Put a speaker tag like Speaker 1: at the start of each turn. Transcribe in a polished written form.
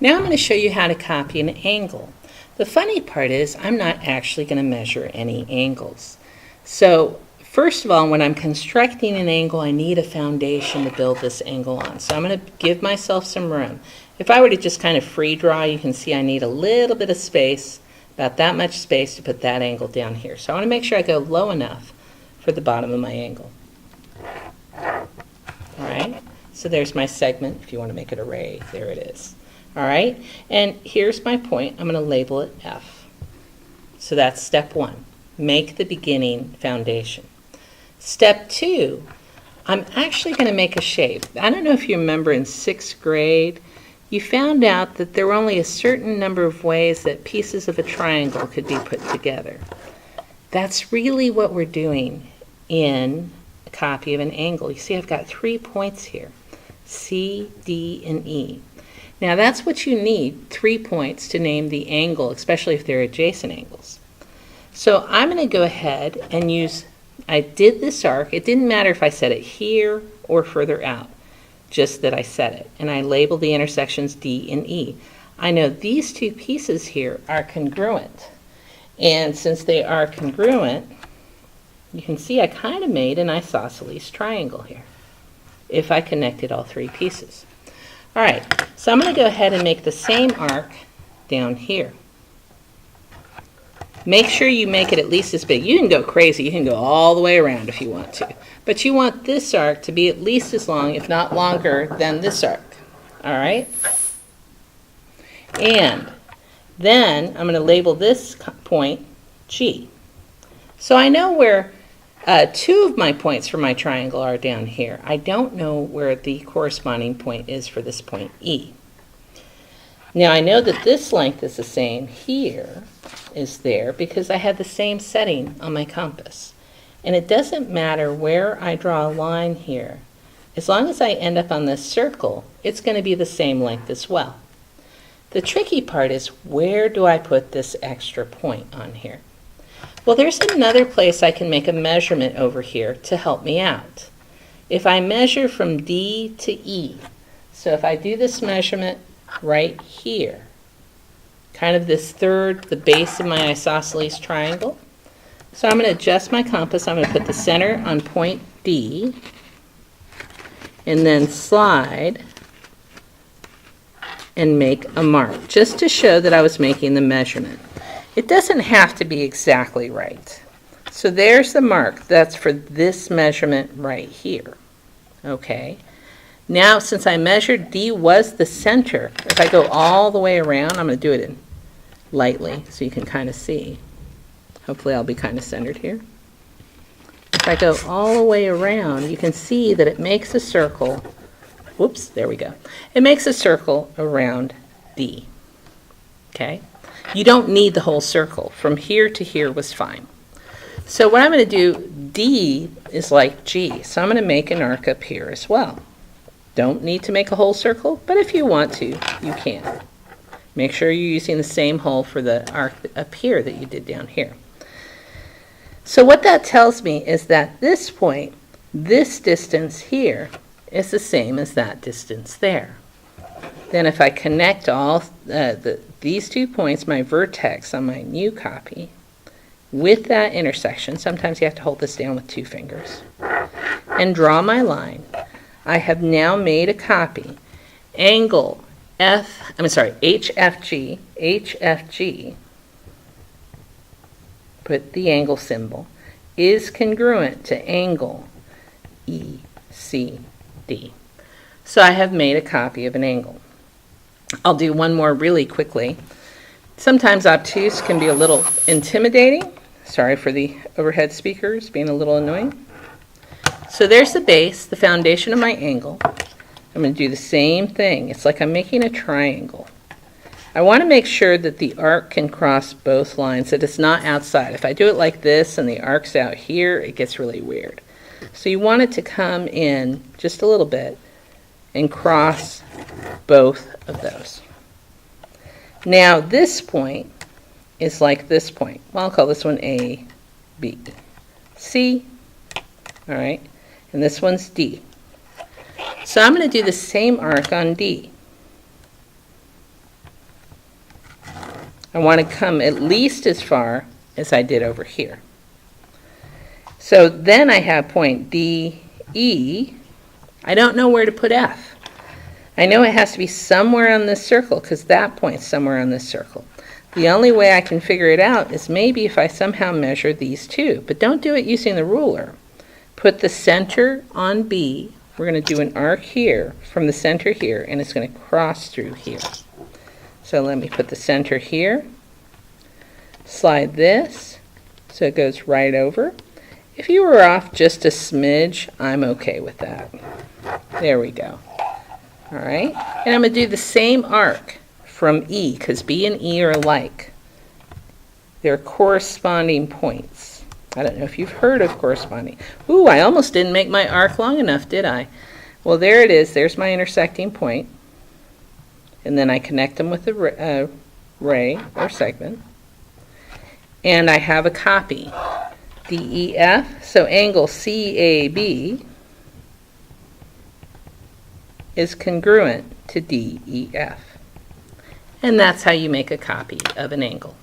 Speaker 1: Now I'm going to show you how to copy an angle. The funny part is I'm not actually going to measure any angles. So first of all, when I'm constructing an angle, I need a foundation to build this angle on. So I'm going to give myself some room. If I were to just kind of free draw, you can see I need a little bit of space, about that much space to put that angle down here. So I want to make sure I go low enough for the bottom of my angle. All right, so there's my segment. If you want to make it a ray, there it is. All right, and here's my point. I'm going to label it F. So that's step one. Make the beginning foundation. Step two, I'm actually going to make a shape. I don't know if you remember in 6th grade, you found out that there were only a certain number of ways that pieces of a triangle could be put together. That's really what we're doing in a copy of an angle. You see I've got 3 points here, C, D, and E. Now that's what you need, 3 points to name the angle, especially if they're adjacent angles. So I'm going to go ahead and use, I did this arc. It didn't matter if I set it here or further out, just that I set it. And I labeled the intersections D and E. I know these 2 pieces here are congruent. And since they are congruent, you can see I kind of made an isosceles triangle here if I connected all 3 pieces. All right, so I'm going to go ahead and make the same arc down here. Make sure you make it at least as big. You can go crazy. You can go all the way around if you want to. But you want this arc to be at least as long, if not longer, than this arc. All right? And then I'm going to label this point G. So I know where 2 of my points for my triangle are down here. I don't know where the corresponding point is for this point E. Now I know that this length is the same here is there because I had the same setting on my compass. And it doesn't matter where I draw a line here. As long as I end up on this circle, it's going to be the same length as well. The tricky part is, where do I put this extra point on here? Well, there's another place I can make a measurement over here to help me out. If I measure from D to E, so if I do this measurement right here, kind of this third, the base of my isosceles triangle. So I'm going to adjust my compass. I'm going to put the center on point D and then slide and make a mark just to show that I was making the measurement. It doesn't have to be exactly right. So there's the mark. That's for this measurement right here. Okay. Now, since I measured D was the center, if I go all the way around, I'm going to do it in lightly so you can kind of see. Hopefully I'll be kind of centered here. If I go all the way around, you can see that it makes a circle. Whoops, there we go. It makes a circle around D. Okay? You don't need the whole circle. From here to here was fine. So what I'm going to do, D is like G, so I'm going to make an arc up here as well. Don't need to make a whole circle, but if you want to, you can. Make sure you're using the same hole for the arc up here that you did down here. So what that tells me is that this point, this distance here, is the same as that distance there. Then if I connect all these 2 points, my vertex on my new copy, with that intersection, sometimes you have to hold this down with 2 fingers, and draw my line, I have now made a copy. Angle HFG, put the angle symbol, is congruent to angle ECD. So I have made a copy of an angle. I'll do one more really quickly. Sometimes obtuse can be a little intimidating. Sorry for the overhead speakers being a little annoying. So there's the base, the foundation of my angle. I'm going to do the same thing. It's like I'm making a triangle. I want to make sure that the arc can cross both lines, that it's not outside. If I do it like this and the arc's out here, it gets really weird. So you want it to come in just a little bit and cross both of those. Now this point is like this point. Well, I'll call this one A, B, C, all right, and this one's D. So I'm going to do the same arc on D. I want to come at least as far as I did over here. So then I have point DE. I don't know where to put F. I know it has to be somewhere on this circle because that point's somewhere on this circle. The only way I can figure it out is maybe if I somehow measure these two, but don't do it using the ruler. Put the center on B. We're going to do an arc here from the center here, and it's going to cross through here. So let me put the center here, slide this so it goes right over. If you were off just a smidge, I'm okay with that. There we go. All right, and I'm going to do the same arc from E, because B and E are alike. They're corresponding points. I don't know if you've heard of corresponding. Ooh, I almost didn't make my arc long enough, did I? Well, there it is. There's my intersecting point. And then I connect them with a ray or segment. And I have a copy. DEF, so angle CAB is congruent to DEF. And that's how you make a copy of an angle.